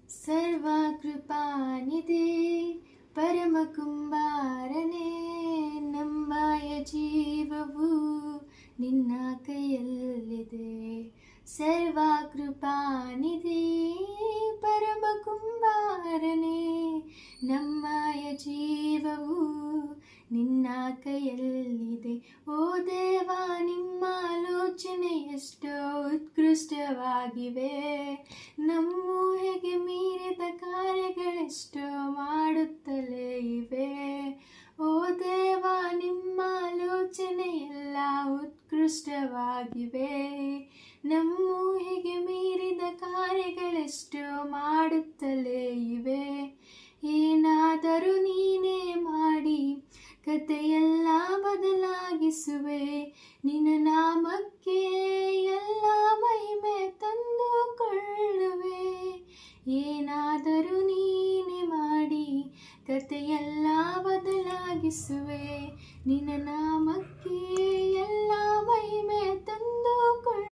ಸರ್ವಕೃಪಾನಿಧಿ ಪರಮ ಕುಂಬಾರನೇ, ನಮ್ಮಯ ಜೀವವು ನಿನ್ನ ಕೈಯಲ್ಲಿದೆ. ಸರ್ವಕೃಪಾನಿಧಿ ಪರಮ ಕುಂಬಾರನೇ, ನಮ್ಮಯ ಜೀವವು ನಿನ್ನ ಕೈಯಲ್ಲಿದೆ. ಓ ದೇವ, ನಿಮ್ಮ ಆಲೋಚನೆ ಎಷ್ಟೋ ಉತ್ಕೃಷ್ಟವಾಗಿವೆ, ನಮ್ಮೂಹೆಗೆ ಮೀರಿದ ಕಾರ್ಯಗಳೆಷ್ಟೋ ಮಾಡುತ್ತಲೇ ಇವೆ. ಓ ದೇವ, ನಿಮ್ಮ ಆಲೋಚನೆ ಎಲ್ಲ ಉತ್ಕೃಷ್ಟವಾಗಿವೆ, ನಮ್ಮೂಹೆಗೆ ಮೀರಿದ ಕಾರ್ಯಗಳೆಷ್ಟೋ ಮಾಡುತ್ತಲೇ ಇವೆ. ಏನಾದರೂ ನೀನೇ ಮಾಡಿ ಕಥೆಯೆಲ್ಲ ಬದಲಾಗಿಸುವೆ, ನಿನ್ನ ನಾಮಕ್ಕೆ ಎಲ್ಲ ಮಹಿಮೆ ತಂದುಕೊಳ್ಳುವೆ. ಏನಾದರೂ ನೀನೇ ಮಾಡಿ ಕಥೆಯೆಲ್ಲ ಬದಲಾಗಿಸುವೆ, ನಿನ್ನ ನಾಮಕ್ಕೆ